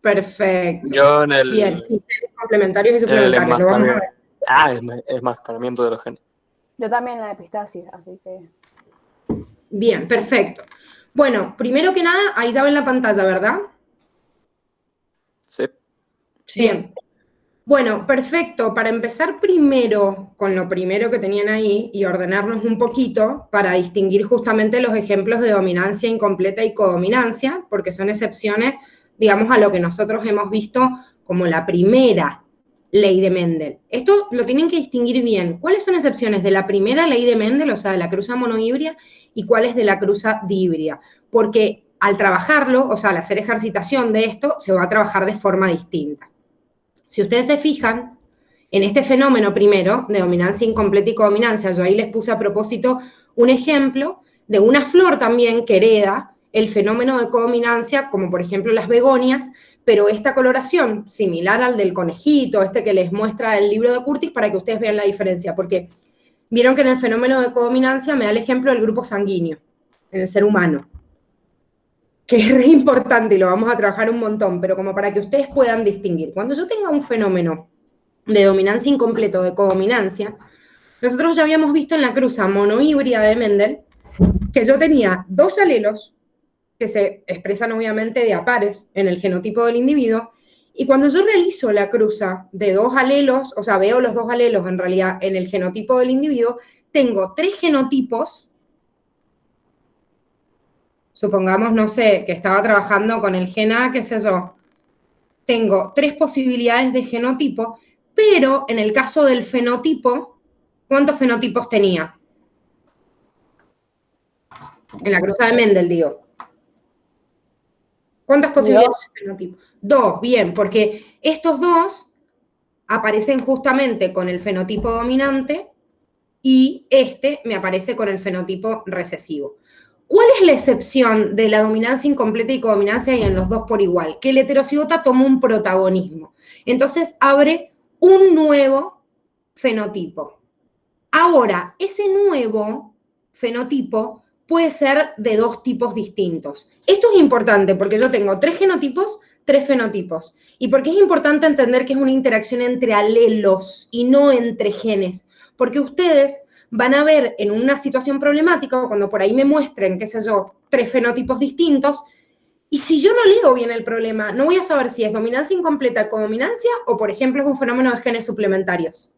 Perfecto. Yo en el... Bien, sí, genes complementarios y el suplementarios. Lo vamos a ver. enmascaramiento de los genes. Yo también la epistasis, así que... Bien, perfecto. Bueno, primero que nada, ahí ya ven la pantalla, ¿verdad? Sí. Bien. Bueno, perfecto. Para empezar primero con lo primero que tenían ahí y ordenarnos un poquito para distinguir justamente los ejemplos de dominancia incompleta y codominancia, porque son excepciones, digamos, a lo que nosotros hemos visto como la primera ley de Mendel. Esto lo tienen que distinguir bien. ¿Cuáles son excepciones de la primera ley de Mendel, o sea, de la cruza monohíbrida, y cuáles de la cruza dihíbrida? Porque al trabajarlo, o sea, al hacer ejercitación de esto, se va a trabajar de forma distinta. Si ustedes se fijan, en este fenómeno primero, de dominancia incompleta y codominancia, yo ahí les puse a propósito un ejemplo de una flor también que hereda el fenómeno de codominancia, como por ejemplo las begonias, pero esta coloración, similar al del conejito, este que les muestra el libro de Curtis, para que ustedes vean la diferencia, porque vieron que en el fenómeno de codominancia me da el ejemplo del grupo sanguíneo, en el ser humano, que es re importante y lo vamos a trabajar un montón, pero como para que ustedes puedan distinguir. Cuando yo tenga un fenómeno de dominancia incompleta o de codominancia, nosotros ya habíamos visto en la cruza monohíbrida de Mendel que yo tenía dos alelos que se expresan obviamente de a pares en el genotipo del individuo, y cuando yo realizo la cruza de dos alelos, o sea, veo los dos alelos en realidad en el genotipo del individuo, tengo tres genotipos. Supongamos, no sé, que estaba trabajando con el gen A, qué sé yo. Tengo tres posibilidades de genotipo, pero en el caso del fenotipo, ¿cuántos fenotipos tenía? En la cruza de Mendel, digo. ¿Cuántas posibilidades de fenotipo? Dos, bien, porque estos dos aparecen justamente con el fenotipo dominante y este me aparece con el fenotipo recesivo. ¿Cuál es la excepción de la dominancia incompleta y codominancia y en los dos por igual? Que el heterocigota toma un protagonismo. Entonces abre un nuevo fenotipo. Ahora, ese nuevo fenotipo puede ser de dos tipos distintos. Esto es importante porque yo tengo tres genotipos, tres fenotipos. Y porque es importante entender que es una interacción entre alelos y no entre genes. Porque ustedes van a ver en una situación problemática, cuando por ahí me muestren, qué sé yo, tres fenotipos distintos, y si yo no leo bien el problema, no voy a saber si es dominancia incompleta, codominancia, o por ejemplo es un fenómeno de genes suplementarios.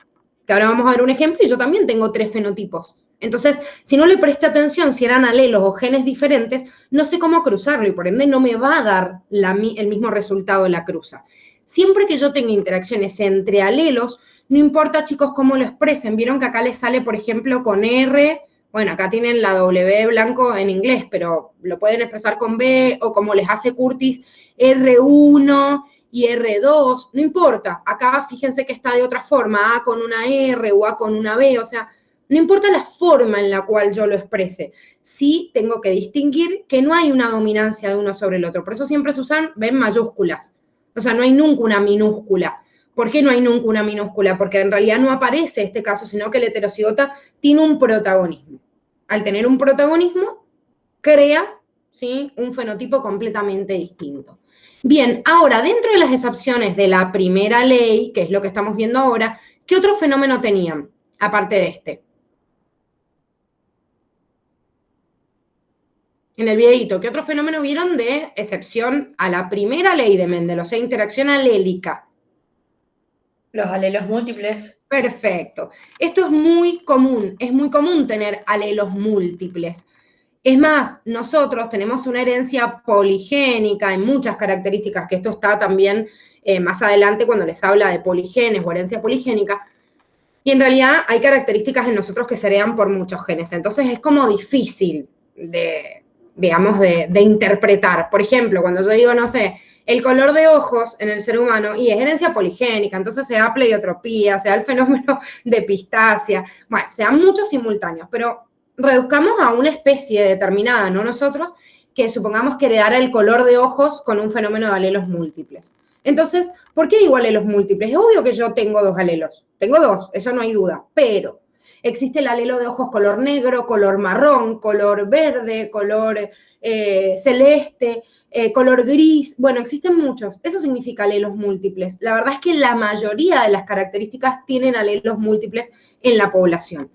Que ahora vamos a ver un ejemplo y yo también tengo tres fenotipos. Entonces, si no le presté atención si eran alelos o genes diferentes, no sé cómo cruzarlo y por ende no me va a dar el mismo resultado de la cruza. Siempre que yo tenga interacciones entre alelos, no importa, chicos, cómo lo expresen. Vieron que acá les sale, por ejemplo, con R. Bueno, acá tienen la W blanco en inglés, pero lo pueden expresar con B o como les hace Curtis, R1 y R2, no importa. Acá fíjense que está de otra forma, A con una R o A con una B, o sea, no importa la forma en la cual yo lo exprese. Sí tengo que distinguir que no hay una dominancia de uno sobre el otro. Por eso siempre se usan, ven, mayúsculas. O sea, no hay nunca una minúscula. ¿Por qué no hay nunca una minúscula? Porque en realidad no aparece este caso, sino que el heterocigota tiene un protagonismo. Al tener un protagonismo, crea, ¿sí?, un fenotipo completamente distinto. Bien, ahora, dentro de las excepciones de la primera ley, que es lo que estamos viendo ahora, ¿qué otro fenómeno tenían, aparte de este? En el videito, ¿qué otro fenómeno vieron de excepción a la primera ley de Mendel, o sea, interacción alélica? Los alelos múltiples. Perfecto. Esto es muy común tener alelos múltiples. Es más, nosotros tenemos una herencia poligénica en muchas características, que esto está también más adelante cuando les habla de poligenes o herencia poligénica, y en realidad hay características en nosotros que se heredan por muchos genes, entonces es como difícil digamos, de interpretar. Por ejemplo, cuando yo digo, no sé, el color de ojos en el ser humano, y es herencia poligénica, entonces se da pleiotropía, se da el fenómeno de epistasia, bueno, se dan muchos simultáneos, pero reduzcamos a una especie determinada, no nosotros, que supongamos que heredara el color de ojos con un fenómeno de alelos múltiples. Entonces, ¿por qué digo alelos múltiples? Es obvio que yo tengo dos alelos, tengo dos, eso no hay duda, pero Existe el alelo de ojos color negro, color marrón, color verde, color celeste, color gris. Bueno, existen muchos. Eso significa alelos múltiples. La verdad es que la mayoría de las características tienen alelos múltiples en la población.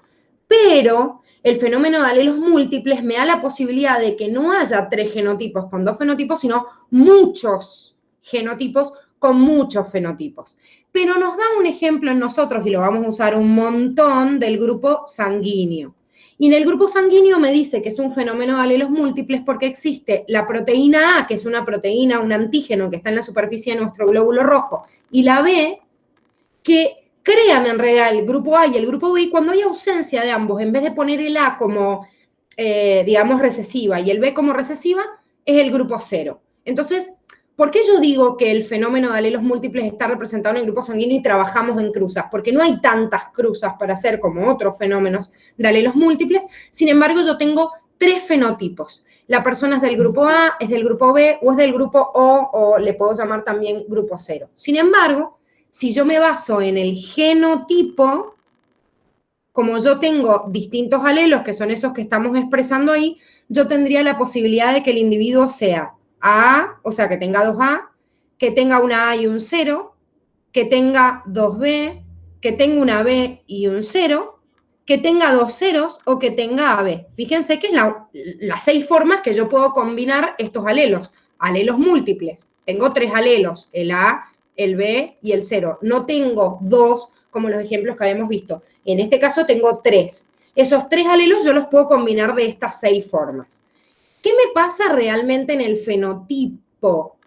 Pero el fenómeno de alelos múltiples me da la posibilidad de que no haya 3 genotipos con 2 fenotipos, sino muchos genotipos con muchos fenotipos. Pero nos da un ejemplo en nosotros, y lo vamos a usar un montón, del grupo sanguíneo. Y en el grupo sanguíneo me dice que es un fenómeno de alelos múltiples porque existe la proteína A, que es una proteína, un antígeno que está en la superficie de nuestro glóbulo rojo, y la B, que crean en realidad el grupo A y el grupo B, y cuando hay ausencia de ambos, en vez de poner el A como, digamos, recesiva y el B como recesiva, es el grupo 0. Entonces, ¿por qué yo digo que el fenómeno de alelos múltiples está representado en el grupo sanguíneo y trabajamos en cruzas? Porque no hay tantas cruzas para hacer como otros fenómenos de alelos múltiples. Sin embargo, yo tengo 3 fenotipos. La persona es del grupo A, es del grupo B o es del grupo O le puedo llamar también grupo 0. Sin embargo, si yo me baso en el genotipo, como yo tengo distintos alelos, que son esos que estamos expresando ahí, yo tendría la posibilidad de que el individuo sea A, o sea, que tenga 2A, que tenga una A y un 0, que tenga 2B, que tenga una B y un 0, que tenga 2 ceros o que tenga AB. Fíjense que es las 6 formas que yo puedo combinar estos alelos. Alelos múltiples. Tengo 3 alelos, el A, el B y el 0. No tengo 2 como los ejemplos que habíamos visto. En este caso tengo 3. Esos 3 alelos yo los puedo combinar de estas 6 formas. ¿Qué me pasa realmente en el fenotipo?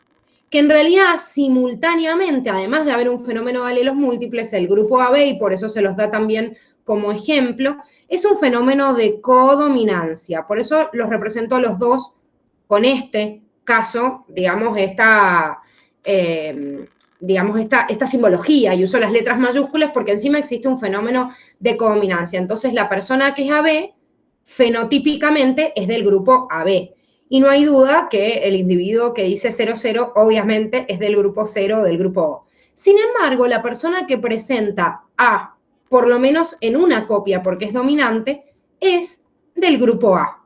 Que en realidad simultáneamente, además de haber un fenómeno de alelos múltiples, el grupo AB, y por eso se los da también como ejemplo, es un fenómeno de codominancia. Por eso los represento a los dos con este caso, digamos, esta simbología, y uso las letras mayúsculas porque encima existe un fenómeno de codominancia. Entonces, la persona que es AB, fenotípicamente es del grupo AB. Y no hay duda que el individuo que dice 00, obviamente, es del grupo 0, del grupo O. Sin embargo, la persona que presenta A, por lo menos en una copia, porque es dominante, es del grupo A.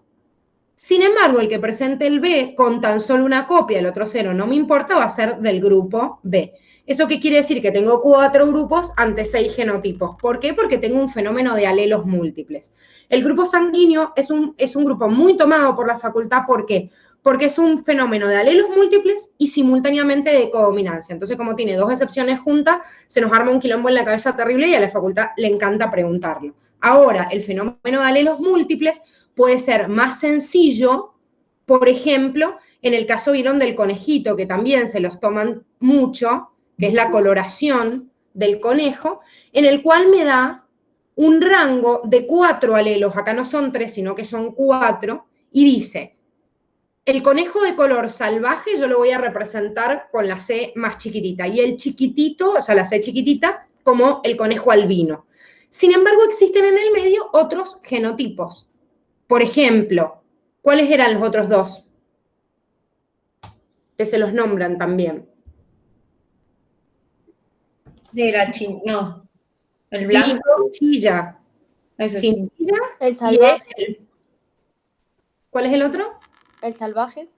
Sin embargo, el que presente el B con tan solo una copia, el otro 0 no me importa, va a ser del grupo B. ¿Eso qué quiere decir? Que tengo 4 grupos ante 6 genotipos. ¿Por qué? Porque tengo un fenómeno de alelos múltiples. El grupo sanguíneo es un grupo muy tomado por la facultad. ¿Por qué? Porque es un fenómeno de alelos múltiples y simultáneamente de codominancia. Entonces, como tiene 2 excepciones juntas, se nos arma un quilombo en la cabeza terrible y a la facultad le encanta preguntarlo. Ahora, el fenómeno de alelos múltiples puede ser más sencillo, por ejemplo, en el caso, vieron, del conejito, que también se los toman mucho, que es la coloración del conejo, en el cual me da un rango de 4 alelos, acá no son 3, sino que son 4, y dice, el conejo de color salvaje yo lo voy a representar con la C más chiquitita, y el chiquitito, o sea, la C chiquitita, como el conejo albino. Sin embargo, existen en el medio otros genotipos. Por ejemplo, ¿cuáles eran los otros 2? Que se los nombran también. De la no. El blanco. Chinchilla. Eso, Chinchilla. El salvaje. ¿Cuál es el otro? El salvaje.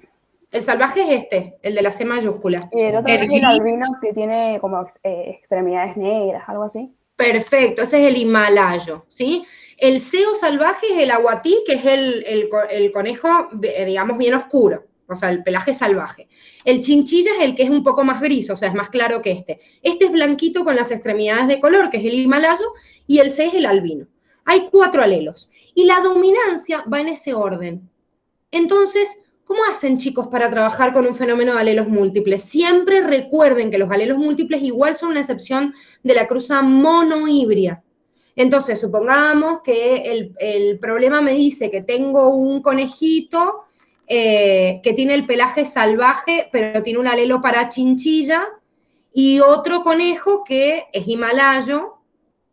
El salvaje es este, el de la C mayúscula. Y el otro El es el gris. albino, que tiene como extremidades negras, algo así. Perfecto, ese es el himalayo, ¿sí? El ceo salvaje es el aguatí, que es el conejo, digamos, bien oscuro, o sea, el pelaje salvaje. El chinchilla es el que es un poco más gris, o sea, es más claro que este. Este es blanquito con las extremidades de color, que es el himalayo, y el C es el albino. Hay 4 alelos, y la dominancia va en ese orden. Entonces, ¿cómo hacen, chicos, para trabajar con un fenómeno de alelos múltiples? Siempre recuerden que los alelos múltiples igual son una excepción de la cruza monohíbrida. Entonces, supongamos que el problema me dice que tengo un conejito que tiene el pelaje salvaje, pero tiene un alelo para chinchilla, y otro conejo que es himalayo,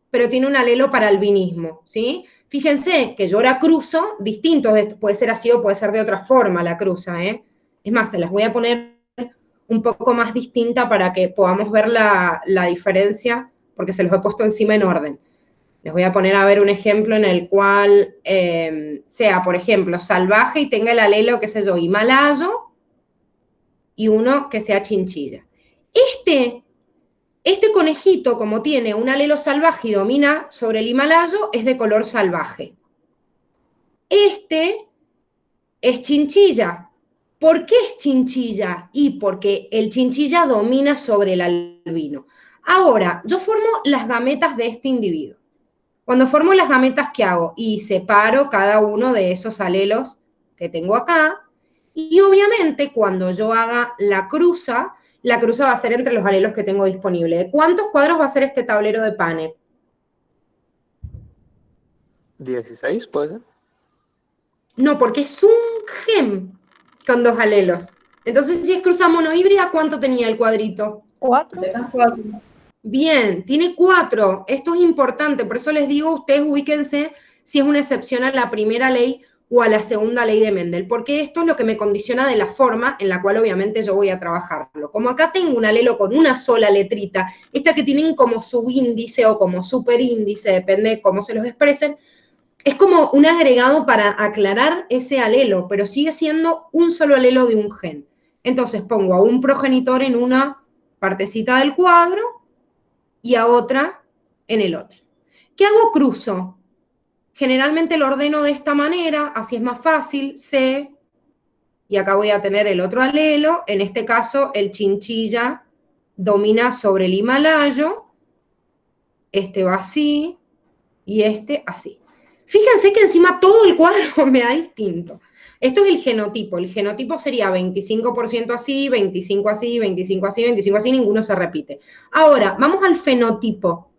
pero tiene un alelo para albinismo, ¿sí? Fíjense que yo ahora cruzo distintos, puede ser así o puede ser de otra forma la cruza, ¿eh? Es más, se las voy a poner un poco más distinta para que podamos ver la diferencia, porque se los he puesto encima en orden. Les voy a poner a ver un ejemplo en el cual sea, por ejemplo, salvaje y tenga el alelo, qué sé yo, himalayo, y uno que sea chinchilla. Este conejito, como tiene un alelo salvaje y domina sobre el himalayo, es de color salvaje. Este es chinchilla. ¿Por qué es chinchilla? Y porque el chinchilla domina sobre el albino. Ahora, yo formo las gametas de este individuo. Cuando formo las gametas, ¿qué hago? Y separo cada uno de esos alelos que tengo acá. Y obviamente, cuando yo haga la cruza va a ser entre los alelos que tengo disponibles. ¿De cuántos cuadros va a ser este tablero de Punnett? 16, ¿puede ser? No, porque es un gem con 2 alelos. Entonces, si es cruza monohíbrida, ¿cuánto tenía el cuadrito? 4. Bien, tiene 4. Esto es importante, por eso les digo, ustedes ubíquense si es una excepción a la primera ley o a la segunda ley de Mendel, porque esto es lo que me condiciona de la forma en la cual obviamente yo voy a trabajarlo. Como acá tengo un alelo con una sola letrita, esta que tienen como subíndice o como superíndice, depende de cómo se los expresen, es como un agregado para aclarar ese alelo, pero sigue siendo un solo alelo de un gen. Entonces pongo a un progenitor en una partecita del cuadro y a otra en el otro. ¿Qué hago? Cruzo. Generalmente lo ordeno de esta manera, así es más fácil, C, y acá voy a tener el otro alelo, en este caso el chinchilla domina sobre el himalayo, este va así, y este así. Fíjense que encima todo el cuadro me da distinto. Esto es el genotipo sería 25% así, 25 así, 25 así, 25 así, ninguno se repite. Ahora, vamos al fenotipo.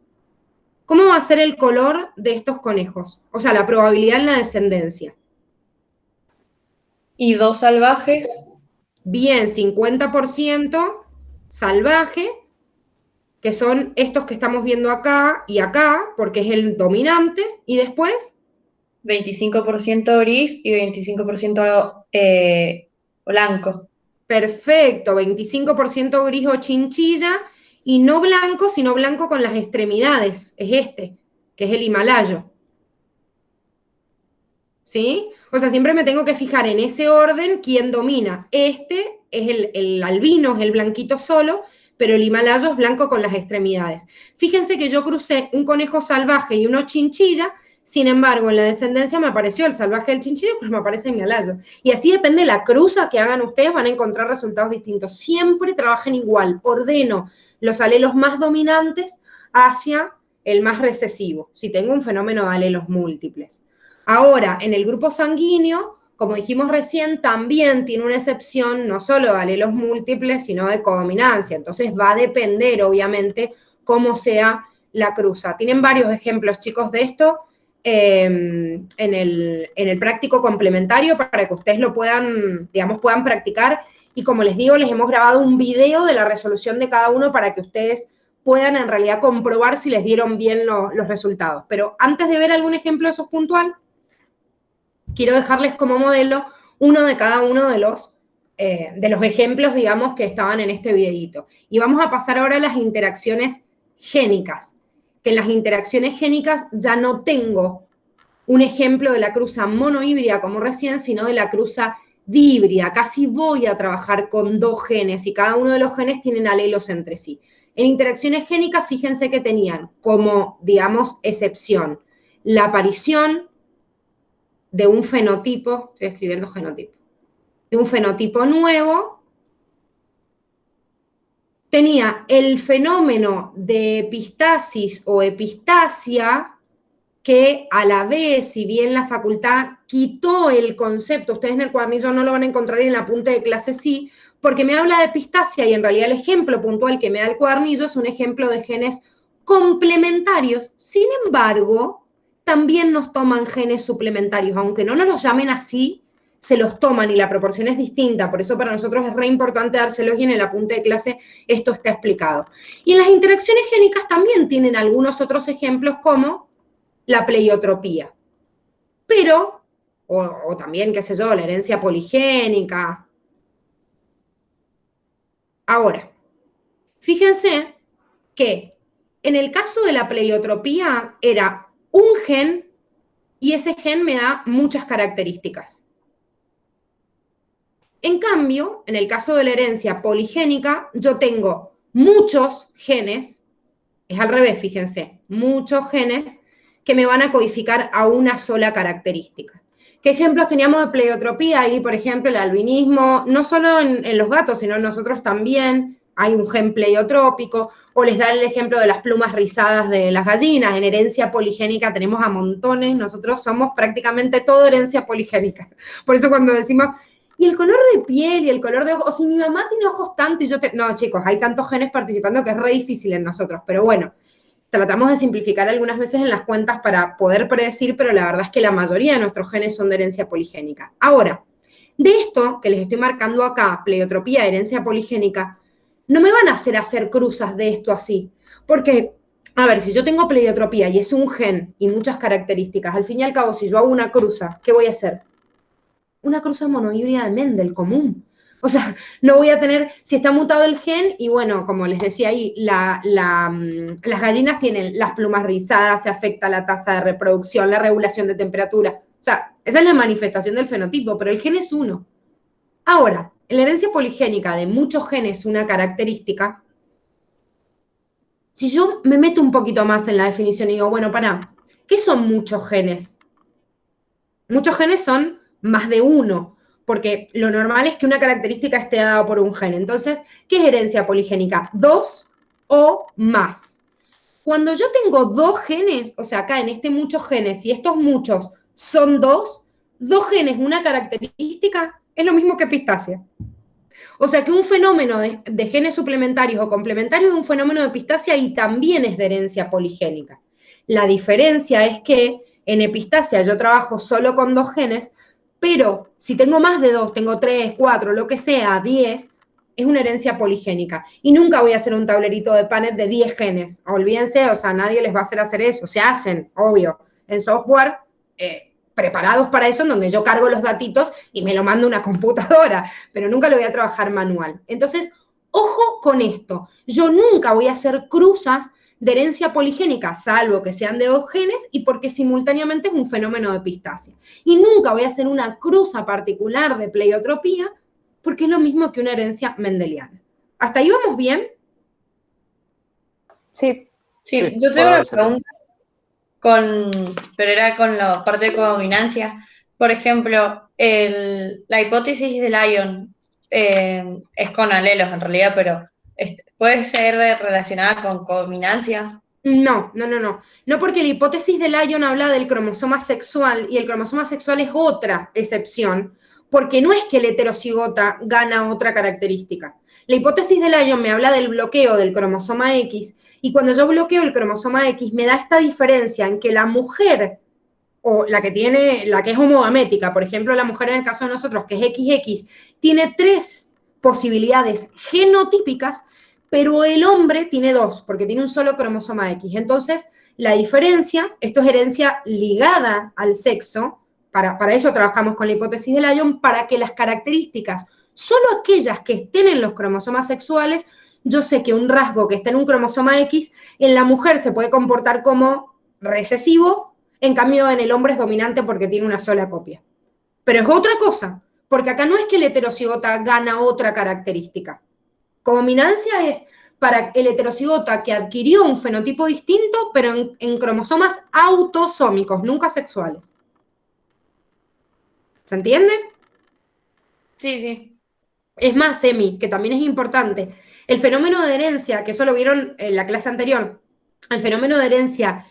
¿Cómo va a ser el color de estos conejos? O sea, la probabilidad en la descendencia. Y 2 salvajes. Bien, 50% salvaje, que son estos que estamos viendo acá y acá, porque es el dominante, y después 25% gris y 25% blanco. perfecto, 25% gris o chinchilla, y no blanco, sino blanco con las extremidades, es este, que es el himalayo. ¿Sí? O sea, siempre me tengo que fijar en ese orden quién domina. Este es el albino, es el blanquito solo, pero el himalayo es blanco con las extremidades. Fíjense que yo crucé un conejo salvaje y uno chinchilla, sin embargo, en la descendencia me apareció el salvaje del chinchillo, pues me aparece el himalayo. Y así depende de la cruza que hagan ustedes, van a encontrar resultados distintos. Siempre trabajen igual, ordeno los alelos más dominantes hacia el más recesivo, si tengo un fenómeno de alelos múltiples. Ahora, en el grupo sanguíneo, como dijimos recién, también tiene una excepción no solo de alelos múltiples, sino de codominancia. Entonces va a depender, obviamente, cómo sea la cruza. Tienen varios ejemplos, chicos, de esto en el práctico complementario para que ustedes lo puedan, digamos, puedan practicar. Y como les digo, les hemos grabado un video de la resolución de cada uno para que ustedes puedan en realidad comprobar si les dieron bien los resultados. Pero antes de ver algún ejemplo de esos puntual, quiero dejarles como modelo uno de cada uno de los ejemplos, digamos, que estaban en este videito. Y vamos a pasar ahora a las interacciones génicas, que en las interacciones génicas ya no tengo un ejemplo de la cruza monohíbrida como recién, sino de la cruza dihíbrida. Casi voy a trabajar con 2 genes y cada uno de los genes tienen alelos entre sí. En interacciones génicas, fíjense que tenían como, digamos, excepción la aparición de un fenotipo, estoy escribiendo genotipo, de un fenotipo nuevo, tenía el fenómeno de epistasis o epistasia, que a la vez, si bien la facultad quitó el concepto, ustedes en el cuadernillo no lo van a encontrar y en la punta de clase sí, porque me habla de epistasia y en realidad el ejemplo puntual que me da el cuadernillo es un ejemplo de genes complementarios. Sin embargo, también nos toman genes suplementarios, aunque no nos los llamen así, se los toman y la proporción es distinta, por eso para nosotros es re importante dárselos y en el apunte de clase esto está explicado. Y en las interacciones génicas también tienen algunos otros ejemplos como la pleiotropía, pero, o también, qué sé yo, la herencia poligénica. Ahora, fíjense que en el caso de la pleiotropía era un gen y ese gen me da muchas características. En cambio, en el caso de la herencia poligénica, yo tengo muchos genes, es al revés, fíjense, muchos genes que me van a codificar a una sola característica. ¿Qué ejemplos teníamos de pleiotropía? Ahí, por ejemplo, el albinismo, no solo en los gatos, sino en nosotros también, hay un gen pleiotrópico, o les da el ejemplo de las plumas rizadas de las gallinas. En herencia poligénica tenemos a montones, nosotros somos prácticamente todo herencia poligénica. Por eso cuando decimos, y el color de piel y el color de ojos, o si mi mamá tiene ojos tanto y yo te... No, chicos, hay tantos genes participando que es re difícil en nosotros, pero bueno, tratamos de simplificar algunas veces en las cuentas para poder predecir, pero la verdad es que la mayoría de nuestros genes son de herencia poligénica. Ahora, de esto que les estoy marcando acá, pleiotropía, herencia poligénica, no me van a hacer cruzas de esto así, porque, a ver, si yo tengo pleiotropía y es un gen y muchas características, al fin y al cabo, si yo hago una cruza, ¿qué voy a hacer? Una cruza monohíbrida de Mendel común. O sea, no voy a tener, si está mutado el gen, y bueno, como les decía ahí, las gallinas tienen las plumas rizadas, se afecta la tasa de reproducción, la regulación de temperatura. O sea, esa es la manifestación del fenotipo, pero el gen es uno. Ahora, en la herencia poligénica de muchos genes, una característica, si yo me meto un poquito más en la definición y digo, bueno, pará, ¿qué son muchos genes? Muchos genes son más de uno, porque lo normal es que una característica esté dada por un gen. Entonces, ¿qué es herencia poligénica? Dos o más. Cuando yo tengo dos genes, o sea, acá en este muchos genes, y estos muchos son dos genes, una característica, es lo mismo que epistasia. O sea que un fenómeno de genes suplementarios o complementarios es un fenómeno de epistasia y también es de herencia poligénica. La diferencia es que en epistasia yo trabajo solo con dos genes, pero si tengo más de dos, tengo 3, 4, lo que sea, 10, es una herencia poligénica. Y nunca voy a hacer un tablerito de Punnett de 10 genes. Olvídense, o sea, nadie les va a hacer eso. Se hacen, obvio, en software preparados para eso, en donde yo cargo los datitos y me lo mando a una computadora, pero nunca lo voy a trabajar manual. Entonces, ojo con esto. Yo nunca voy a hacer cruzas de herencia poligénica, salvo que sean de dos genes y porque simultáneamente es un fenómeno de epistasia. Y nunca voy a hacer una cruza particular de pleiotropía porque es lo mismo que una herencia mendeliana. ¿Hasta ahí vamos bien? Sí. Sí, Sí, yo tengo puedo una hacer. pregunta pero era con la parte de codominancia. Por ejemplo, la hipótesis de Lyon es con alelos en realidad, pero puede ser relacionada con codominancia. No. No, porque la hipótesis de Lyon habla del cromosoma sexual y el cromosoma sexual es otra excepción, porque no es que el heterocigota gana otra característica. La hipótesis de Lyon me habla del bloqueo del cromosoma X y cuando yo bloqueo el cromosoma X me da esta diferencia en que la mujer o la que es homogamética, por ejemplo, la mujer en el caso de nosotros, que es XX, tiene 3 posibilidades genotípicas, pero el hombre tiene 2, porque tiene un solo cromosoma X. Entonces, la diferencia, esto es herencia ligada al sexo, para eso trabajamos con la hipótesis de Lyon, para que las características, solo aquellas que estén en los cromosomas sexuales, yo sé que un rasgo que está en un cromosoma X, en la mujer se puede comportar como recesivo. En cambio, en el hombre es dominante porque tiene una sola copia. Pero es otra cosa, porque acá no es que el heterocigota gana otra característica. Dominancia es para el heterocigota que adquirió un fenotipo distinto, pero en cromosomas autosómicos, nunca sexuales. ¿Se entiende? Sí, sí. Es más, Emi, que también es importante, el fenómeno de herencia, que eso lo vieron en la clase anterior, el fenómeno de herencia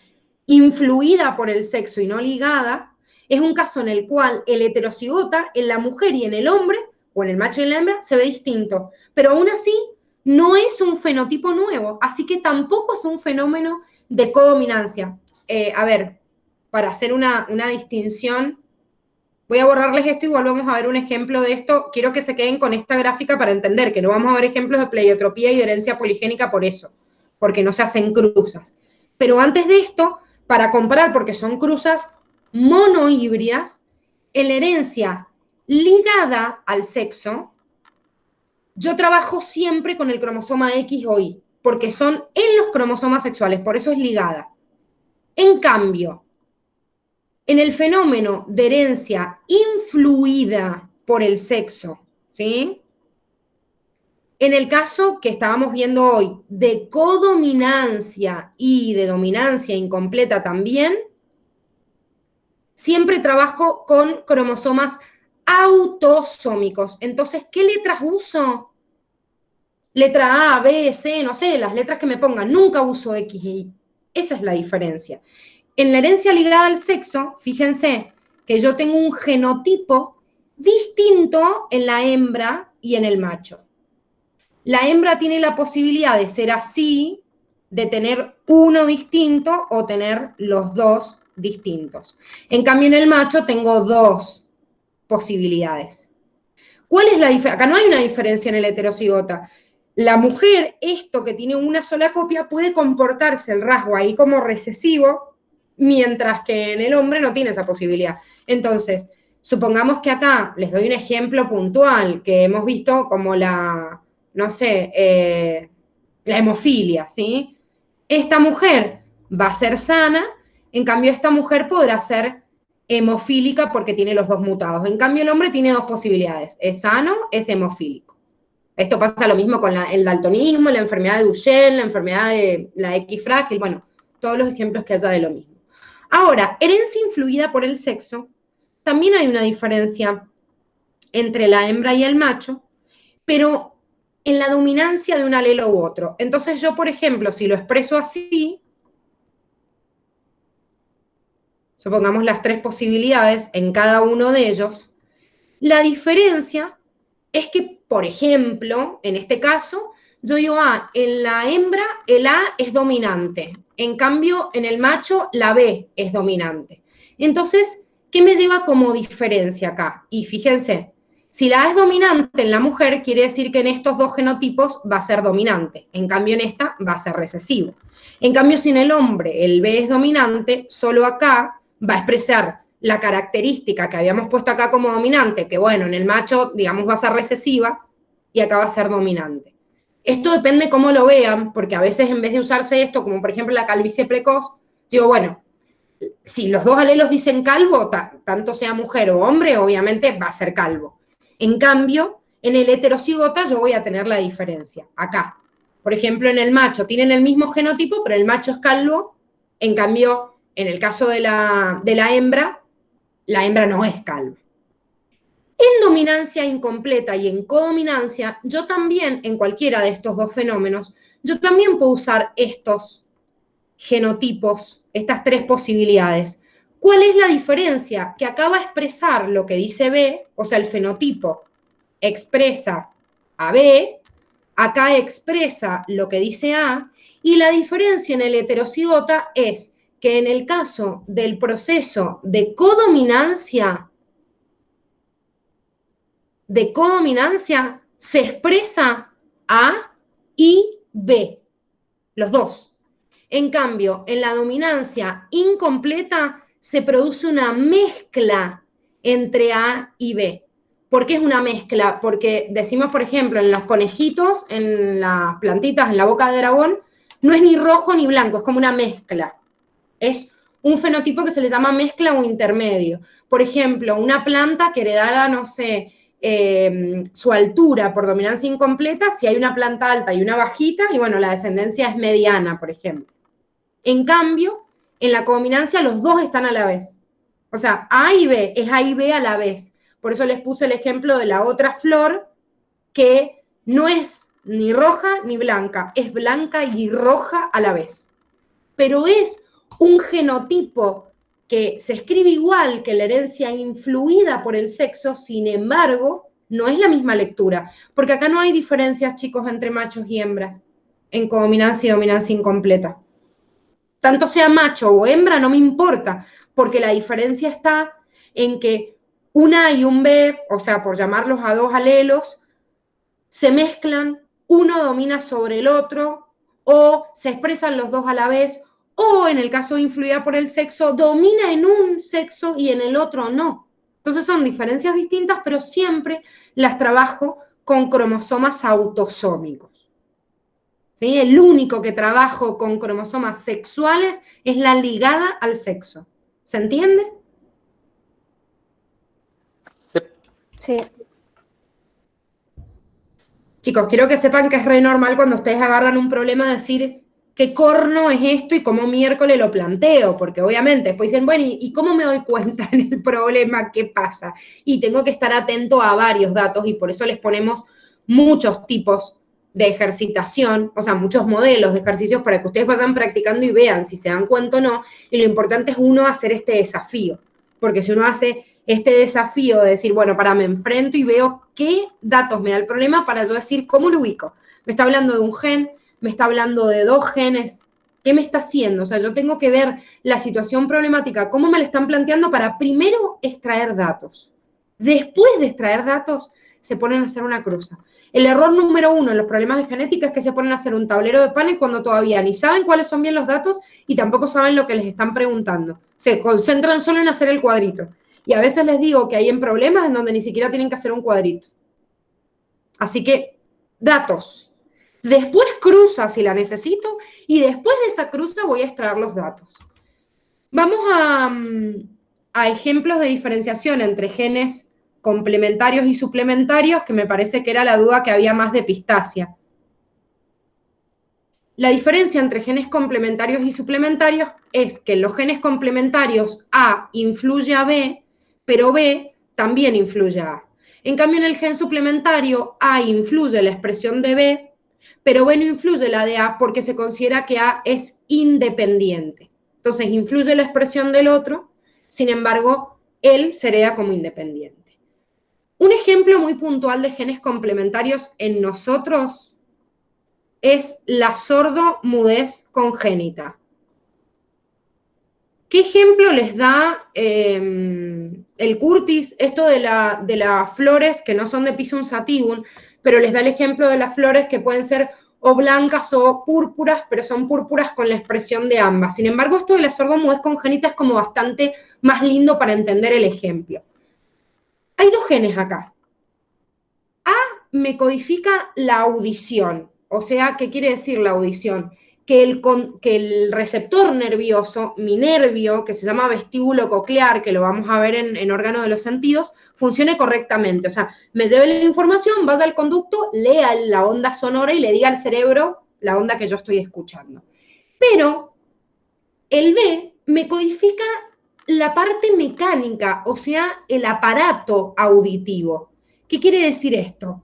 influida por el sexo y no ligada, es un caso en el cual el heterocigota en la mujer y en el hombre, o en el macho y en la hembra, se ve distinto. Pero aún así, no es un fenotipo nuevo, así que tampoco es un fenómeno de codominancia. A ver, para hacer una distinción, voy a borrarles esto y volvemos a ver un ejemplo de esto. Quiero que se queden con esta gráfica para entender que no vamos a ver ejemplos de pleiotropía y de herencia poligénica por eso, porque no se hacen cruzas. Pero antes de esto, para comparar, porque son cruzas monohíbridas, en la herencia ligada al sexo, yo trabajo siempre con el cromosoma X o Y, porque son en los cromosomas sexuales, por eso es ligada. En cambio, En el fenómeno de herencia influida por el sexo, ¿sí? En el caso que estábamos viendo hoy de codominancia y de dominancia incompleta también, siempre trabajo con cromosomas autosómicos. Entonces, ¿qué letras uso? Letra A, B, C, no sé, las letras que me pongan. Nunca uso X y Y. Esa es la diferencia. En la herencia ligada al sexo, fíjense que yo tengo un genotipo distinto en la hembra y en el macho. La hembra tiene la posibilidad de ser así, de tener uno distinto o tener los dos distintos. En cambio, en el macho tengo dos posibilidades. ¿Cuál es la diferencia? Acá no hay una diferencia en el heterocigota. La mujer, esto que tiene una sola copia, puede comportarse el rasgo ahí como recesivo, mientras que en el hombre no tiene esa posibilidad. Entonces, supongamos que acá, les doy un ejemplo puntual, que hemos visto como la, no sé, la hemofilia, ¿sí? Esta mujer va a ser sana, en cambio esta mujer podrá ser hemofílica porque tiene los dos mutados. En cambio el hombre tiene dos posibilidades, es sano, es hemofílico. Esto pasa lo mismo con el daltonismo, la enfermedad de Duchenne, la enfermedad de la X frágil, bueno, todos los ejemplos que haya de lo mismo. Ahora, herencia influida por el sexo, también hay una diferencia entre la hembra y el macho, pero en la dominancia de un alelo u otro. Entonces yo, por ejemplo, si lo expreso así, supongamos las tres posibilidades en cada uno de ellos, la diferencia es que, por ejemplo, en este caso, yo digo, en la hembra el A es dominante, en cambio en el macho la B es dominante. Entonces, ¿qué me lleva como diferencia acá? Y fíjense, si la A es dominante en la mujer, quiere decir que en estos dos genotipos va a ser dominante, en cambio en esta va a ser recesivo. En cambio, si en el hombre el B es dominante, solo acá va a expresar la característica que habíamos puesto acá como dominante, que bueno, en el macho, digamos, va a ser recesiva y acá va a ser dominante. Esto depende cómo lo vean, porque a veces en vez de usarse esto, como por ejemplo la calvicie precoz, digo, bueno, si los dos alelos dicen calvo, tanto sea mujer o hombre, obviamente va a ser calvo. En cambio, en el heterocigota yo voy a tener la diferencia, acá. Por ejemplo, en el macho tienen el mismo genotipo, pero el macho es calvo, en cambio, en el caso de la hembra no es calva. En dominancia incompleta y en codominancia, yo también, en cualquiera de estos dos fenómenos, yo también puedo usar estos genotipos, estas tres posibilidades. ¿Cuál es la diferencia? Que acá va a expresar lo que dice B, o sea, el fenotipo expresa a B, acá expresa lo que dice A, y la diferencia en el heterocigota es que en el caso del proceso de codominancia se expresa A y B, los dos. En cambio, en la dominancia incompleta se produce una mezcla entre A y B. ¿Por qué es una mezcla? Porque decimos, por ejemplo, en los conejitos, en las plantitas, en la boca de dragón, no es ni rojo ni blanco, es como una mezcla. Es un fenotipo que se le llama mezcla o intermedio. Por ejemplo, una planta que heredara, no sé, su altura por dominancia incompleta, si hay una planta alta y una bajita, y bueno, la descendencia es mediana, por ejemplo. En cambio, en la codominancia los dos están a la vez. O sea, A y B, es A y B a la vez. Por eso les puse el ejemplo de la otra flor, que no es ni roja ni blanca, es blanca y roja a la vez. Pero es un genotipo que se escribe igual que la herencia influida por el sexo, sin embargo, no es la misma lectura, porque acá no hay diferencias, chicos, entre machos y hembras en codominancia y dominancia incompleta. Tanto sea macho o hembra, no me importa, porque la diferencia está en que un A y un B, o sea, por llamarlos a dos alelos, se mezclan, uno domina sobre el otro, o se expresan los dos a la vez, o en el caso influida por el sexo, domina en un sexo y en el otro no. Entonces son diferencias distintas, pero siempre las trabajo con cromosomas autosómicos. ¿Sí? El único que trabajo con cromosomas sexuales es la ligada al sexo. ¿Se entiende? Sí. Sí. Chicos, quiero que sepan que es re normal cuando ustedes agarran un problema decir qué corno es esto y cómo miércoles lo planteo, porque obviamente después dicen, bueno, ¿y cómo me doy cuenta en el problema qué pasa? Y tengo que estar atento a varios datos y por eso les ponemos muchos tipos de ejercitación, o sea, muchos modelos de ejercicios para que ustedes vayan practicando y vean si se dan cuenta o no, y lo importante es uno hacer este desafío, porque si uno hace este desafío de decir, bueno, me enfrento y veo qué datos me da el problema para yo decir cómo lo ubico. Me está hablando de un gen, me está hablando de 2 genes, ¿qué me está haciendo? O sea, yo tengo que ver la situación problemática, cómo me la están planteando para primero extraer datos. Después de extraer datos, se ponen a hacer una cruza. El error número 1 en los problemas de genética es que se ponen a hacer un tablero de panes cuando todavía ni saben cuáles son bien los datos y tampoco saben lo que les están preguntando. Se concentran solo en hacer el cuadrito. Y a veces les digo que hay en problemas en donde ni siquiera tienen que hacer un cuadrito. Así que, datos. Después cruza si la necesito y después de esa cruza voy a extraer los datos. Vamos a ejemplos de diferenciación entre genes complementarios y suplementarios, que me parece que era la duda que había más de Pistacia. La diferencia entre genes complementarios y suplementarios es que en los genes complementarios A influye a B, pero B también influye a A. En cambio, en el gen suplementario, A influye la expresión de B, pero B no influye la de A porque se considera que A es independiente. Entonces, influye la expresión del otro, sin embargo, él se hereda como independiente. Un ejemplo muy puntual de genes complementarios en nosotros es la sordo-mudez congénita. ¿Qué ejemplo les da el Curtis? Esto de las flores que no son de Pisum sativum, pero les da el ejemplo de las flores que pueden ser o blancas o púrpuras, pero son púrpuras con la expresión de ambas. Sin embargo, esto de la sordo-mudez congénita es como bastante más lindo para entender el ejemplo. Hay 2 genes acá. A me codifica la audición. O sea, ¿qué quiere decir la audición? Que el receptor nervioso, mi nervio, que se llama vestíbulo coclear, que lo vamos a ver en órgano de los sentidos, funcione correctamente. O sea, me lleve la información, vaya al conducto, lea la onda sonora y le diga al cerebro la onda que yo estoy escuchando. Pero el B me codifica la parte mecánica, o sea, el aparato auditivo. ¿Qué quiere decir esto?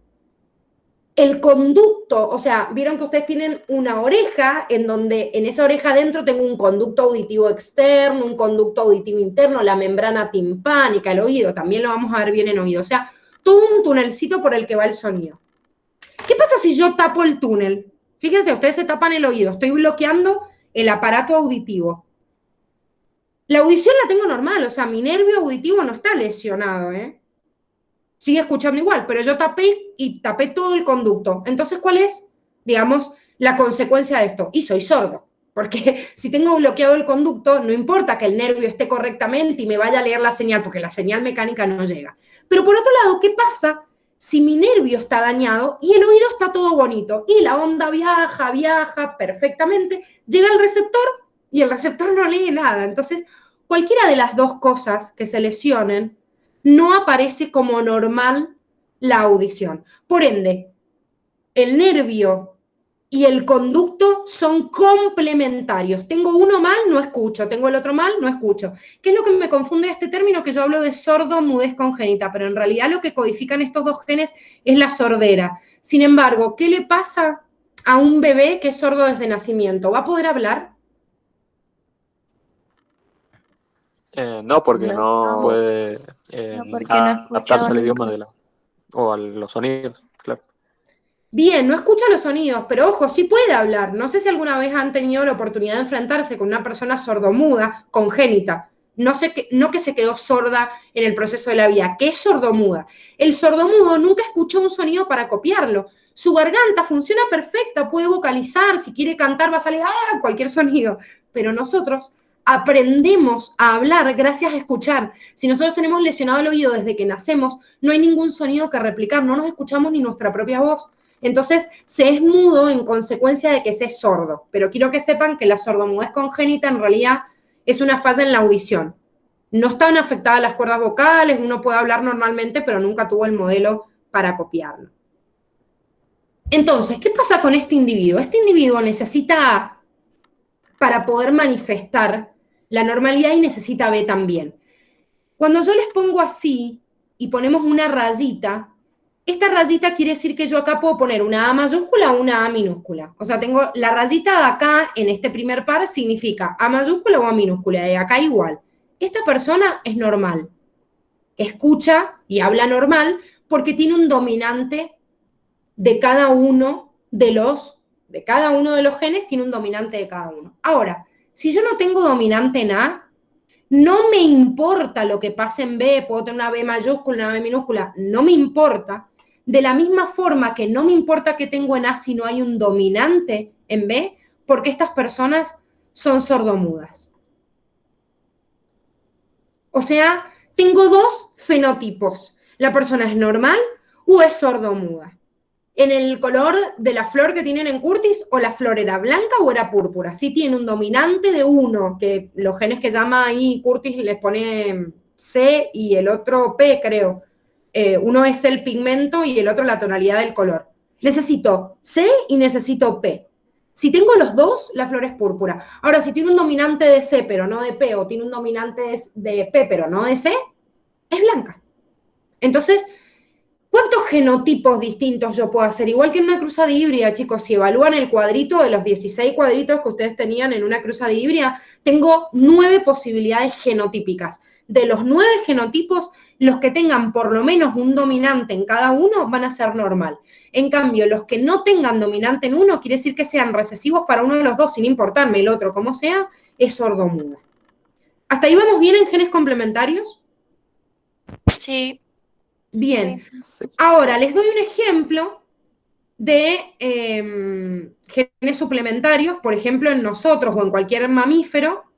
El conducto, o sea, vieron que ustedes tienen una oreja en donde en esa oreja adentro tengo un conducto auditivo externo, un conducto auditivo interno, la membrana timpánica, el oído, también lo vamos a ver bien en oído, o sea, todo un tunelcito por el que va el sonido. ¿Qué pasa si yo tapo el túnel? Fíjense, ustedes se tapan el oído, estoy bloqueando el aparato auditivo. La audición la tengo normal, o sea, mi nervio auditivo no está lesionado, sigue escuchando igual, pero yo tapé todo el conducto. Entonces, ¿cuál es, digamos, la consecuencia de esto? Y soy sordo, porque si tengo bloqueado el conducto, no importa que el nervio esté correctamente y me vaya a leer la señal, porque la señal mecánica no llega. Pero por otro lado, ¿qué pasa si mi nervio está dañado y el oído está todo bonito? Y la onda viaja perfectamente, llega al receptor y el receptor no lee nada. Entonces, cualquiera de las 2 cosas que se lesionen, no aparece como normal la audición. Por ende, el nervio y el conducto son complementarios. Tengo uno mal, no escucho. Tengo el otro mal, no escucho. ¿Qué es lo que me confunde este término? Que yo hablo de sordo-mudez congénita, pero en realidad lo que codifican estos 2 genes es la sordera. Sin embargo, ¿qué le pasa a un bebé que es sordo desde nacimiento? ¿Va a poder hablar? No, porque No. no puede No, porque no adaptarse al escuchaba idioma o a los sonidos, claro. Bien, no escucha los sonidos, pero ojo, sí puede hablar. No sé si alguna vez han tenido la oportunidad de enfrentarse con una persona sordomuda, congénita. No que se quedó sorda en el proceso de la vida, que es sordomuda. El sordomudo nunca escuchó un sonido para copiarlo. Su garganta funciona perfecta, puede vocalizar, si quiere cantar va a salir cualquier sonido. Pero nosotros aprendemos a hablar gracias a escuchar. Si nosotros tenemos lesionado el oído desde que nacemos, no hay ningún sonido que replicar, no nos escuchamos ni nuestra propia voz. Entonces, se es mudo en consecuencia de que se es sordo. Pero quiero que sepan que la sordomudez congénita en realidad es una falla en la audición. No están afectadas las cuerdas vocales, uno puede hablar normalmente, pero nunca tuvo el modelo para copiarlo. Entonces, ¿qué pasa con este individuo? Este individuo necesita A para poder manifestar la normalidad y necesita B también. Cuando yo les pongo así y ponemos una rayita, esta rayita quiere decir que yo acá puedo poner una A mayúscula o una A minúscula. O sea, tengo la rayita de acá en este primer par significa A mayúscula o A minúscula, y acá igual. Esta persona es normal, escucha y habla normal porque tiene un dominante de cada uno de los genes, tiene un dominante de cada uno. Ahora, si yo no tengo dominante en A, no me importa lo que pase en B, puedo tener una B mayúscula, una B minúscula, no me importa. De la misma forma que no me importa que tengo en A si no hay un dominante en B, porque estas personas son sordomudas. O sea, tengo dos fenotipos. La persona es normal o es sordomuda. En el color de la flor que tienen en Curtis, o la flor era blanca o era púrpura. Si tiene un dominante de uno, que los genes que llama ahí Curtis les pone C y el otro P, creo. Uno es el pigmento y el otro la tonalidad del color. Necesito C y necesito P. Si tengo los dos, la flor es púrpura. Ahora, si tiene un dominante de C pero no de P, o tiene un dominante de P pero no de C, es blanca. Entonces, ¿cuántos genotipos distintos yo puedo hacer? Igual que en una cruzada híbrida, chicos, si evalúan el cuadrito de los 16 cuadritos que ustedes tenían en una cruzada híbrida, tengo 9 posibilidades genotípicas. De los 9 genotipos, los que tengan por lo menos un dominante en cada uno van a ser normal. En cambio, los que no tengan dominante en uno, quiere decir que sean recesivos para uno de los dos, sin importarme el otro como sea, es sordomuda. ¿Hasta ahí vamos bien en genes complementarios? Sí. Bien. Sí. Ahora, les doy un ejemplo de genes suplementarios, por ejemplo, en nosotros o en cualquier mamífero,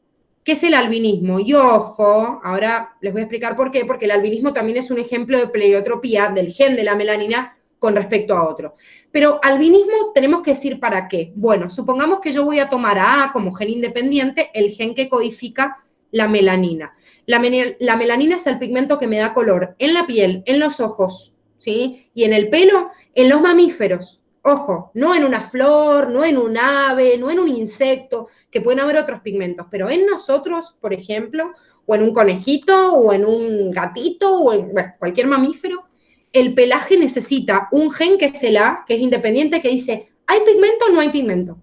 que es el albinismo. Y ojo, ahora les voy a explicar por qué, porque el albinismo también es un ejemplo de pleiotropía del gen de la melanina con respecto a otro. Pero albinismo tenemos que decir para qué. Bueno, supongamos que yo voy a tomar a A como gen independiente, el gen que codifica la melanina. La melanina es el pigmento que me da color en la piel, en los ojos, ¿sí? Y en el pelo, en los mamíferos. Ojo, no en una flor, no en un ave, no en un insecto, que pueden haber otros pigmentos, pero en nosotros, por ejemplo, o en un conejito, o en un gatito, o en cualquier mamífero, el pelaje necesita un gen que es el A, que es independiente, que dice, ¿hay pigmento o no hay pigmento?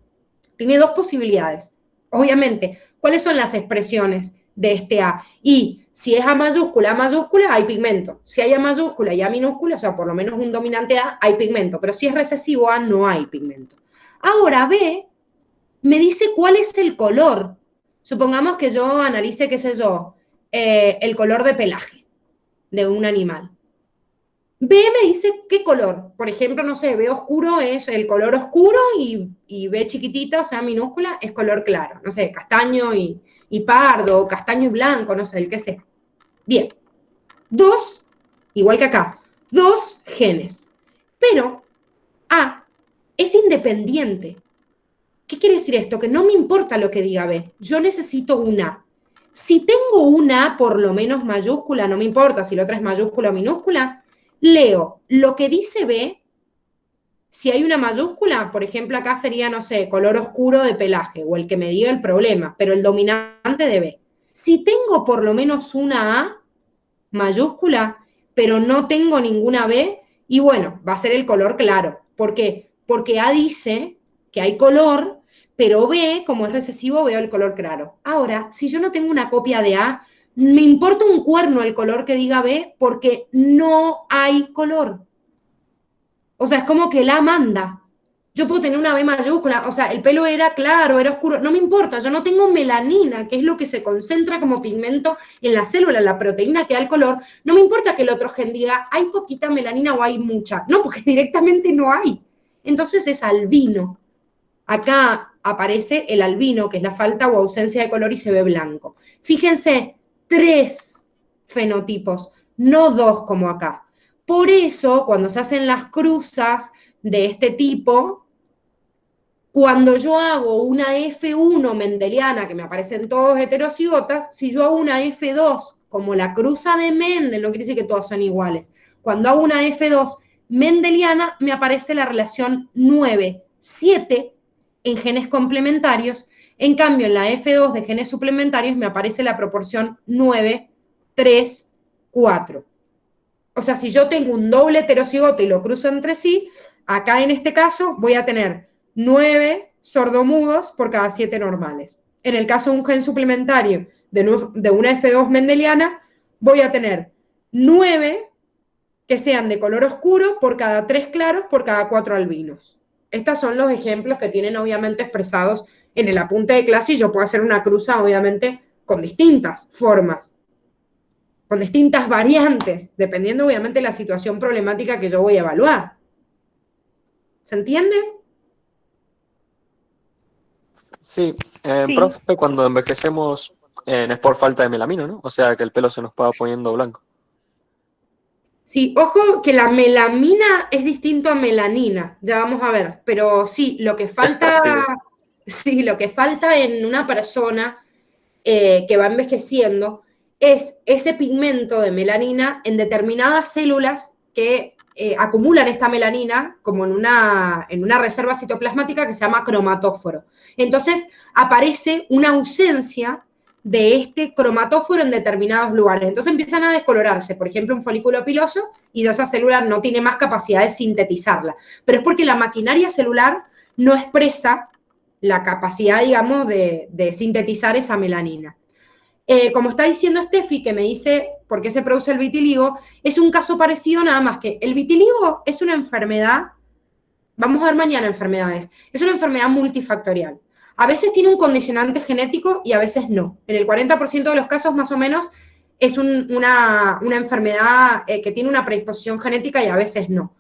Tiene dos posibilidades. Obviamente, ¿cuáles son las expresiones de este A? Y si es A mayúscula, hay pigmento. Si hay A mayúscula y A minúscula, o sea, por lo menos un dominante A, hay pigmento. Pero si es recesivo A, no hay pigmento. Ahora B me dice cuál es el color. Supongamos que yo analice, qué sé yo, el color de pelaje de un animal. B me dice qué color. Por ejemplo, no sé, B oscuro es el color oscuro y B chiquitita, o sea, minúscula, es color claro. No sé, castaño y pardo, castaño y blanco, no sé, el que sea. Bien. Dos, igual que acá, dos genes. Pero A es independiente. ¿Qué quiere decir esto? Que no me importa lo que diga B. Yo necesito un A. Si tengo una A por lo menos mayúscula, no me importa si la otra es mayúscula o minúscula, leo lo que dice B. Si hay una mayúscula, por ejemplo, acá sería, no sé, color oscuro de pelaje, o el que me diga el problema, pero el dominante de B. Si tengo por lo menos una A mayúscula, pero no tengo ninguna B, y bueno, va a ser el color claro. ¿Por qué? Porque A dice que hay color, pero B, como es recesivo, veo el color claro. Ahora, si yo no tengo una copia de A, me importa un cuerno el color que diga B, porque no hay color. O sea, es como que el A manda. Yo puedo tener una B mayúscula, o sea, el pelo era claro, era oscuro, no me importa, yo no tengo melanina, que es lo que se concentra como pigmento en la célula, la proteína que da el color, no me importa que el otro gen diga, hay poquita melanina o hay mucha, no, porque directamente no hay. Entonces es albino. Acá aparece el albino, que es la falta o ausencia de color y se ve blanco. Fíjense, 3 fenotipos, no 2 como acá. Por eso, cuando se hacen las cruzas de este tipo, cuando yo hago una F1 mendeliana, que me aparecen todos heterocigotas, si yo hago una F2 como la cruza de Mendel, no quiere decir que todas son iguales. Cuando hago una F2 mendeliana, me aparece la relación 9-7 en genes complementarios. En cambio, en la F2 de genes suplementarios me aparece la proporción 9-3-4. O sea, si yo tengo un doble heterocigoto y lo cruzo entre sí, acá en este caso voy a tener 9 sordomudos por cada 7 normales. En el caso de un gen suplementario de una F2 mendeliana, voy a tener 9 que sean de color oscuro por cada 3 claros por cada 4 albinos. Estos son los ejemplos que tienen obviamente expresados en el apunte de clase y yo puedo hacer una cruza obviamente con distintas formas, con distintas variantes, dependiendo obviamente de la situación problemática que yo voy a evaluar. ¿Se entiende? Sí, Sí. profe, cuando envejecemos es por falta de melamina, ¿no? O sea, que el pelo se nos va poniendo blanco. Sí, ojo que la melamina es distinto a melanina, ya vamos a ver, pero sí, lo que falta, sí, lo que falta en una persona que va envejeciendo es ese pigmento de melanina en determinadas células que acumulan esta melanina como en una reserva citoplasmática que se llama cromatóforo. Entonces aparece una ausencia de este cromatóforo en determinados lugares. Entonces empiezan a descolorarse, por ejemplo, un folículo piloso y ya esa célula no tiene más capacidad de sintetizarla. Pero es porque la maquinaria celular no expresa la capacidad, digamos, de sintetizar esa melanina. Como está diciendo Steffi, que me dice por qué se produce el vitiligo, es un caso parecido, nada más que el vitiligo es una enfermedad, vamos a ver mañana enfermedades, es una enfermedad multifactorial. A veces tiene un condicionante genético y a veces no. En el 40% de los casos, más o menos, es una enfermedad que tiene una predisposición genética y a veces no.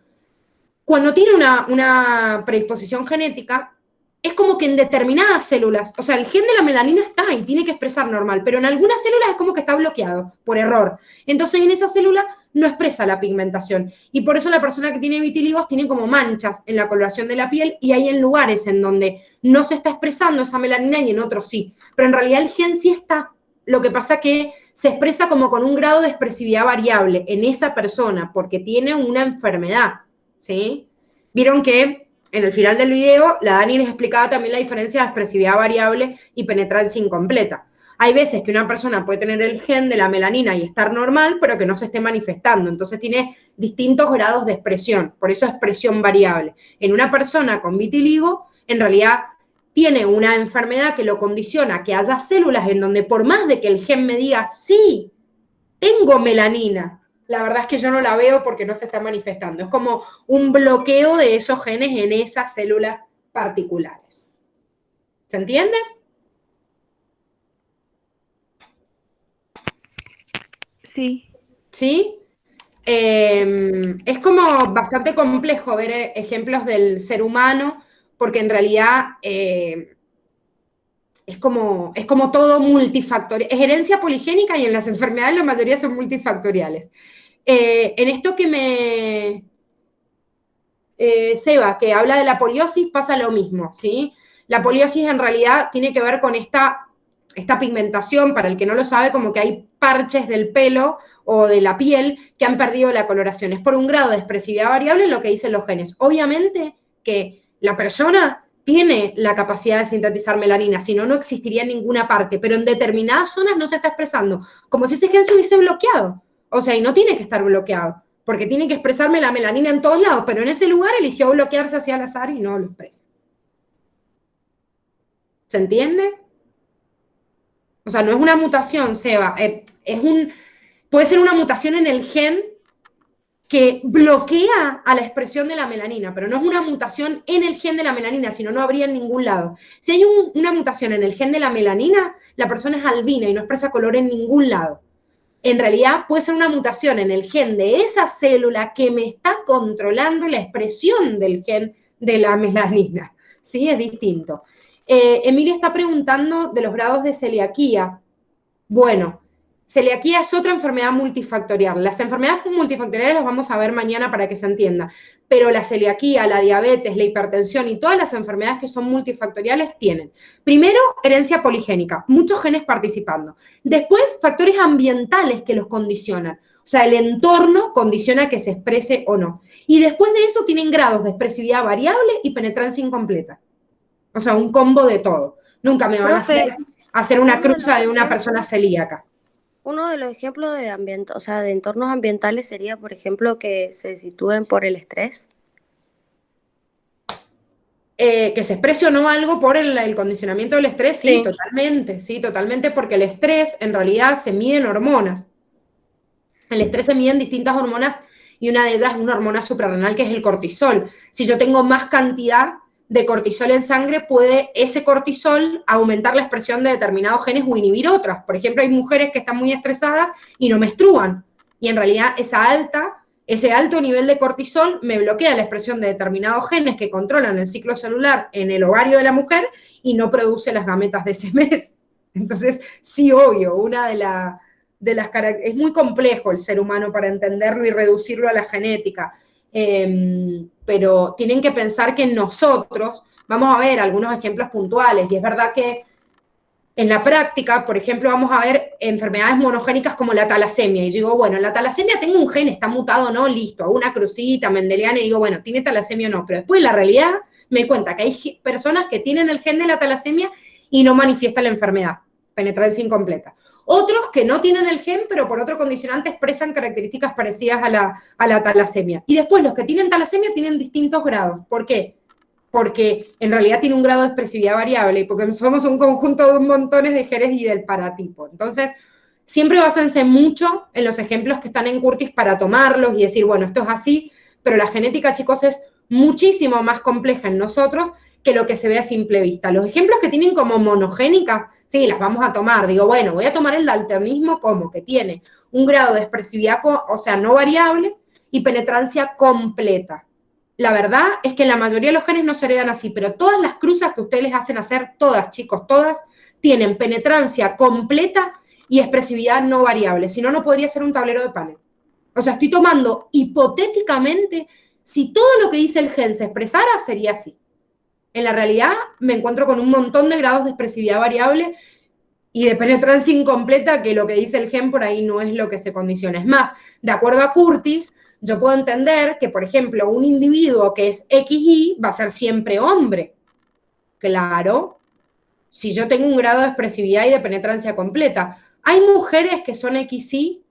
Cuando tiene una predisposición genética, es como que en determinadas células, o sea, el gen de la melanina está y tiene que expresar normal, pero en algunas células es como que está bloqueado por error. Entonces, en esa célula no expresa la pigmentación. Y por eso la persona que tiene vitíligos tiene como manchas en la coloración de la piel y hay en lugares en donde no se está expresando esa melanina y en otros sí. Pero en realidad el gen sí está. Lo que pasa que se expresa como con un grado de expresividad variable en esa persona porque tiene una enfermedad, ¿sí? Vieron que en el final del video la Dani les explicaba también la diferencia de expresividad variable y penetrancia incompleta. Hay veces que una persona puede tener el gen de la melanina y estar normal, pero que no se esté manifestando. Entonces tiene distintos grados de expresión, por eso expresión variable. En una persona con vitiligo, en realidad tiene una enfermedad que lo condiciona, que haya células en donde por más de que el gen me diga, sí, tengo melanina, la verdad es que yo no la veo porque no se está manifestando. Es como un bloqueo de esos genes en esas células particulares. ¿Se entiende? Sí. ¿Sí? Es como bastante complejo ver ejemplos del ser humano porque en realidad es como todo multifactorial. Es herencia poligénica y en las enfermedades la mayoría son multifactoriales. En esto que Seba, que habla de la poliosis, pasa lo mismo, ¿sí? La poliosis en realidad tiene que ver con esta pigmentación, para el que no lo sabe, como que hay parches del pelo o de la piel que han perdido la coloración. Es por un grado de expresividad variable en lo que dicen los genes. Obviamente que la persona tiene la capacidad de sintetizar melanina, si no, no existiría en ninguna parte, pero en determinadas zonas no se está expresando, como si ese gen se hubiese bloqueado. O sea, y no tiene que estar bloqueado, porque tiene que expresarme la melanina en todos lados, pero en ese lugar eligió bloquearse hacia el azar y no lo expresa. ¿Se entiende? O sea, no es una mutación, Seba, puede ser una mutación en el gen que bloquea a la expresión de la melanina, pero no es una mutación en el gen de la melanina, sino no habría en ningún lado. Si hay una mutación en el gen de la melanina, la persona es albina y no expresa color en ningún lado. En realidad puede ser una mutación en el gen de esa célula que me está controlando la expresión del gen de la melanina. ¿Sí? Es distinto. Emilia está preguntando de los grados de celiaquía. Bueno, Celiaquía es otra enfermedad multifactorial. Las enfermedades multifactoriales las vamos a ver mañana para que se entienda, pero la celiaquía, la diabetes, la hipertensión y todas las enfermedades que son multifactoriales tienen, primero, herencia poligénica, muchos genes participando. Después, factores ambientales que los condicionan. O sea, el entorno condiciona que se exprese o no. Y después de eso tienen grados de expresividad variable y penetrancia incompleta. O sea, un combo de todo. Nunca me van Profe, a hacer una uno de cruza los de una ejemplos- persona celíaca. Uno de los ejemplos de o sea, de entornos ambientales sería, por ejemplo, que se sitúen por el estrés. Que se exprese o no algo por el condicionamiento del estrés, Sí. sí, totalmente, porque el estrés en realidad se mide en hormonas. El estrés se mide en distintas hormonas y una de ellas es una hormona suprarrenal que es el cortisol. Si yo tengo más cantidad de cortisol en sangre, puede ese cortisol aumentar la expresión de determinados genes o inhibir otras. Por ejemplo, hay mujeres que están muy estresadas y no menstruan. Y en realidad ese alto nivel de cortisol me bloquea la expresión de determinados genes que controlan el ciclo celular en el ovario de la mujer y no produce las gametas de ese mes. Entonces, sí, obvio, una de las características, es muy complejo el ser humano para entenderlo y reducirlo a la genética. Pero tienen que pensar que nosotros, vamos a ver algunos ejemplos puntuales, y es verdad que en la práctica, por ejemplo, vamos a ver enfermedades monogénicas como la talasemia, y yo digo, bueno, la talasemia tengo un gen, está mutado o no, listo, hago una crucita mendeliana y digo, bueno, ¿tiene talasemia o no? Pero después la realidad me cuenta que hay personas que tienen el gen de la talasemia y no manifiestan la enfermedad, penetrancia incompleta. Otros que no tienen el gen, pero por otro condicionante expresan características parecidas a la talasemia. Y después los que tienen talasemia tienen distintos grados. ¿Por qué? Porque en realidad tiene un grado de expresividad variable y porque somos un conjunto de un montones de genes y del paratipo. Entonces, siempre básense mucho en los ejemplos que están en Curtis para tomarlos y decir, bueno, esto es así, pero la genética, chicos, es muchísimo más compleja en nosotros que lo que se ve a simple vista. Los ejemplos que tienen como monogénicas, sí, las vamos a tomar. Digo, bueno, voy a tomar el daltonismo como que tiene un grado de expresividad, o sea, no variable y penetrancia completa. La verdad es que en la mayoría de los genes no se heredan así, pero todas las cruzas que ustedes les hacen hacer, todas, chicos, todas, tienen penetrancia completa y expresividad no variable. Si no, no podría ser un tablero de panel. O sea, estoy tomando hipotéticamente, si todo lo que dice el gen se expresara, sería así. En la realidad me encuentro con un montón de grados de expresividad variable y de penetrancia incompleta que lo que dice el gen por ahí no es lo que se condiciona. Es más, de acuerdo a Curtis, yo puedo entender que, por ejemplo, un individuo que es XY va a ser siempre hombre. Claro, si yo tengo un grado de expresividad y de penetrancia completa. Hay mujeres que son XY,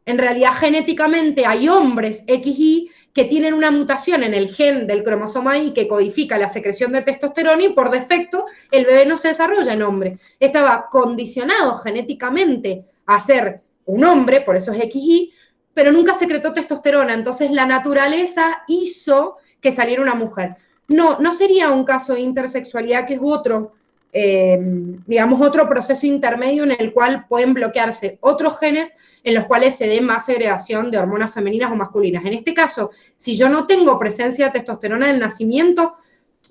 en realidad genéticamente hay hombres XY que tienen una mutación en el gen del cromosoma Y que codifica la secreción de testosterona y por defecto el bebé no se desarrolla en hombre. Estaba condicionado genéticamente a ser un hombre, por eso es XY, pero nunca secretó testosterona, entonces la naturaleza hizo que saliera una mujer. No sería un caso de intersexualidad, que es otro, digamos, otro proceso intermedio en el cual pueden bloquearse otros genes en los cuales se dé más segregación de hormonas femeninas o masculinas. En este caso, si yo no tengo presencia de testosterona en el nacimiento,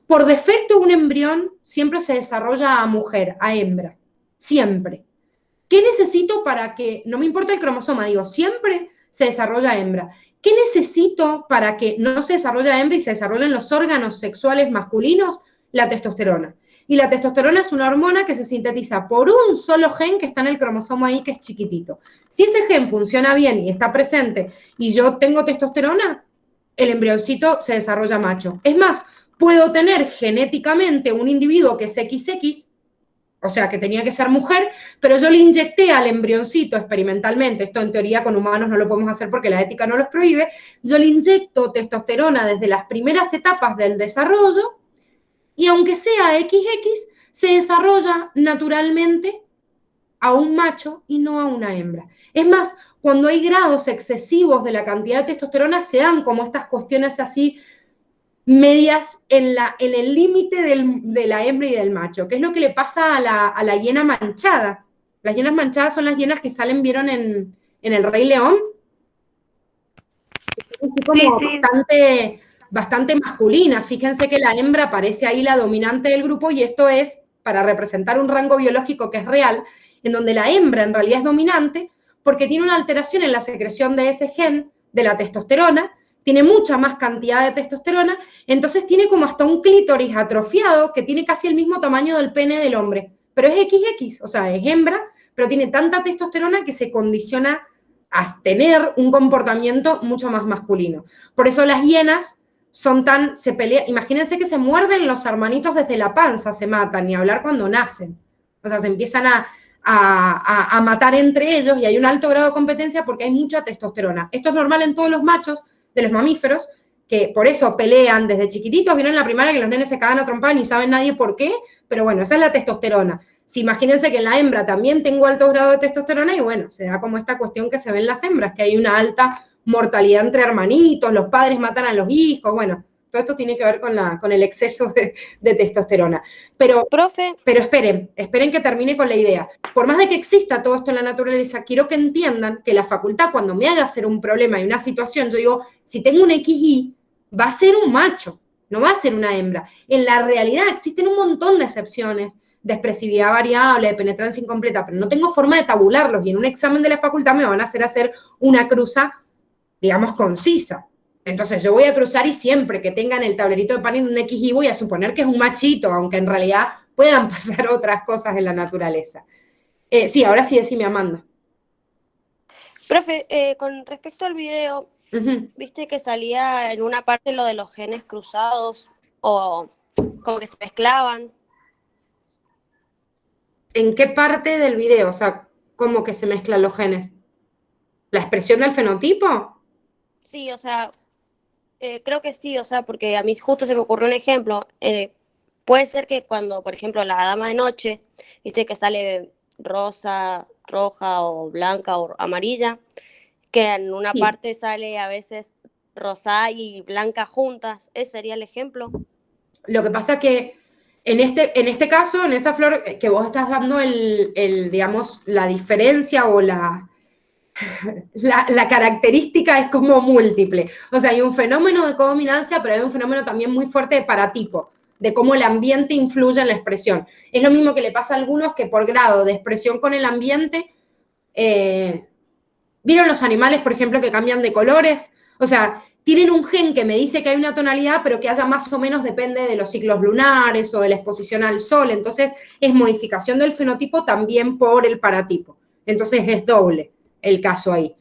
por defecto un embrión siempre se desarrolla a mujer, a hembra, siempre. ¿Qué necesito para que, no me importa el cromosoma, digo, siempre se desarrolla a hembra? ¿Qué necesito para que no se desarrolle a hembra y se desarrollen los órganos sexuales masculinos? La testosterona. Y la testosterona es una hormona que se sintetiza por un solo gen que está en el cromosoma Y, que es chiquitito. Si ese gen funciona bien y está presente y yo tengo testosterona, el embrioncito se desarrolla macho. Es más, puedo tener genéticamente un individuo que es XX, o sea, que tenía que ser mujer, pero yo le inyecté al embrioncito experimentalmente, esto en teoría con humanos no lo podemos hacer porque la ética no los prohíbe, yo le inyecto testosterona desde las primeras etapas del desarrollo, y aunque sea XX, se desarrolla naturalmente a un macho y no a una hembra. Es más, cuando hay grados excesivos de la cantidad de testosterona, se dan como estas cuestiones así medias en el límite de la hembra y del macho, que es lo que le pasa a la hiena manchada. Las hienas manchadas son las hienas que salen, ¿vieron en El Rey León? Es como sí. Bastante masculina. Fíjense que la hembra parece ahí la dominante del grupo y esto es para representar un rango biológico que es real. en donde la hembra en realidad es dominante porque tiene una alteración en la secreción de ese gen, de la testosterona, tiene mucha más cantidad de testosterona, entonces tiene como hasta un clítoris atrofiado que tiene casi el mismo tamaño del pene del hombre, pero es XX, o sea, es hembra, pero tiene tanta testosterona que se condiciona a tener un comportamiento mucho más masculino. Por eso las hienas se pelean, imagínense que se muerden los hermanitos desde la panza, se matan, ni hablar cuando nacen. O sea, se empiezan a matar entre ellos y hay un alto grado de competencia porque hay mucha testosterona. Esto es normal en todos los machos de los mamíferos, que por eso pelean desde chiquititos. Vieron en la primaria que los nenes se cagan a trompar y ni saben nadie por qué, pero bueno, esa es la testosterona. Si imagínense que en la hembra también tengo alto grado de testosterona y bueno, se da como esta cuestión que se ve en las hembras, que hay una alta mortalidad entre hermanitos, los padres matan a los hijos, bueno, todo esto tiene que ver con el exceso de testosterona. Profe, Pero esperen que termine con la idea. Por más de que exista todo esto en la naturaleza, quiero que entiendan que la facultad, cuando me haga hacer un problema y una situación, yo digo, si tengo un XY, va a ser un macho, no va a ser una hembra. En la realidad existen un montón de excepciones, de expresividad variable, de penetrancia incompleta, pero no tengo forma de tabularlos y en un examen de la facultad me van a hacer una cruza, digamos, concisa. Entonces yo voy a cruzar y siempre que tengan el tablerito de panel de un XY voy a suponer que es un machito, aunque en realidad puedan pasar otras cosas en la naturaleza. Sí, ahora sí, decime, Amanda. profe, con respecto al video, viste que salía en una parte lo de los genes cruzados o como que se mezclaban. ¿En qué parte del video? O sea, ¿cómo que se mezclan los genes? ¿La expresión del fenotipo? Sí, o sea, creo que sí, o sea, porque a mí justo se me ocurrió un ejemplo. Puede ser que cuando, por ejemplo, la dama de noche, viste que sale rosa, roja o blanca o amarilla, que en una Sí. parte sale a veces rosada y blanca juntas. ¿Ese sería el ejemplo? Lo que pasa que en este caso, en esa flor que vos estás dando digamos, la diferencia o la característica es como múltiple. O sea, hay un fenómeno de codominancia, pero hay un fenómeno también muy fuerte de paratipo, de cómo el ambiente influye en la expresión. Es lo mismo que le pasa a algunos que por grado de expresión con el ambiente, ¿vieron los animales, por ejemplo, que cambian de colores? O sea, tienen un gen que me dice que hay una tonalidad, pero que haya más o menos depende de los ciclos lunares o de la exposición al sol. Entonces, es modificación del fenotipo también por el paratipo. Entonces, es doble el caso ahí.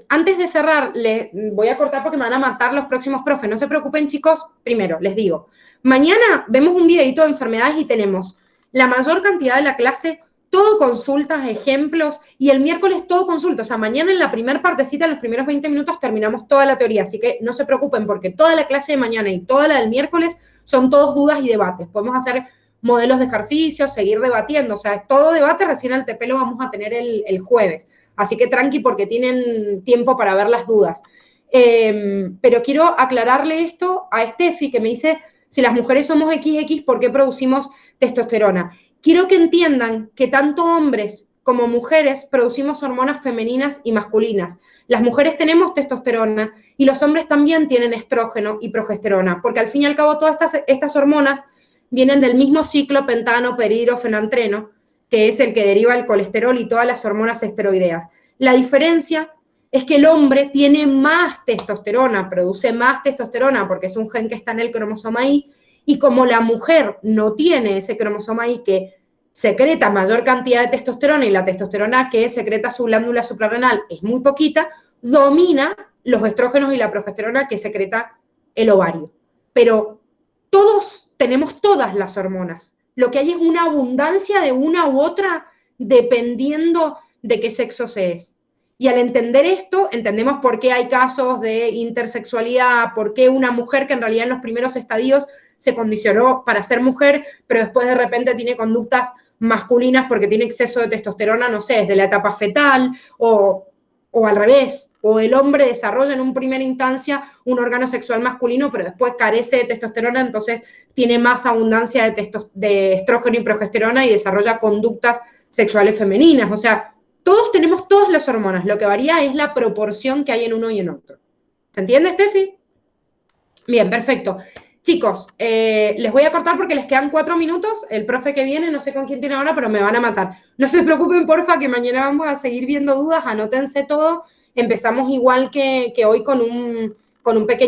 Antes de cerrar, les voy a cortar porque me van a matar los próximos profes. No se preocupen, chicos. Primero, les digo, mañana vemos un videito de enfermedades y tenemos la mayor cantidad de la clase, todo consultas, ejemplos, y el miércoles todo consulta. O sea, mañana en la primera partecita, en los primeros 20 minutos, terminamos toda la teoría. Así que no se preocupen porque toda la clase de mañana y toda la del miércoles son todos dudas y debates. Podemos hacer modelos de ejercicios, seguir debatiendo. O sea, es todo debate, recién al TP lo vamos a tener el jueves. Así que tranqui porque tienen tiempo para ver las dudas. Pero quiero aclararle esto a Steffi, que me dice, si las mujeres somos XX, ¿por qué producimos testosterona? Quiero que entiendan que tanto hombres como mujeres producimos hormonas femeninas y masculinas. Las mujeres tenemos testosterona y los hombres también tienen estrógeno y progesterona, porque al fin y al cabo todas estas hormonas vienen del mismo ciclo pentano, peridrofenantreno, que es el que deriva el colesterol y todas las hormonas esteroideas. La diferencia es que el hombre tiene más testosterona, produce más testosterona porque es un gen que está en el cromosoma Y, y como la mujer no tiene ese cromosoma Y que secreta mayor cantidad de testosterona y la testosterona que secreta su glándula suprarrenal es muy poquita, domina los estrógenos y la progesterona que secreta el ovario. Pero todos tenemos todas las hormonas. Lo que hay es una abundancia de una u otra dependiendo de qué sexo se es. Y al entender esto, entendemos por qué hay casos de intersexualidad, por qué una mujer que en realidad en los primeros estadios se condicionó para ser mujer, pero después de repente tiene conductas masculinas porque tiene exceso de testosterona, no sé, desde la etapa fetal o al revés. O el hombre desarrolla en una primera instancia un órgano sexual masculino, pero después carece de testosterona, entonces tiene más abundancia de estrógeno y progesterona y desarrolla conductas sexuales femeninas. O sea, todos tenemos todas las hormonas, lo que varía es la proporción que hay en uno y en otro. ¿Se entiende, Steffi? Bien, perfecto. Chicos, les voy a cortar porque les quedan 4 minutos. El profe que viene, no sé con quién tiene ahora, pero me van a matar. No se preocupen, porfa, que mañana vamos a seguir viendo dudas. Anótense todo. Empezamos igual que hoy con un pequeño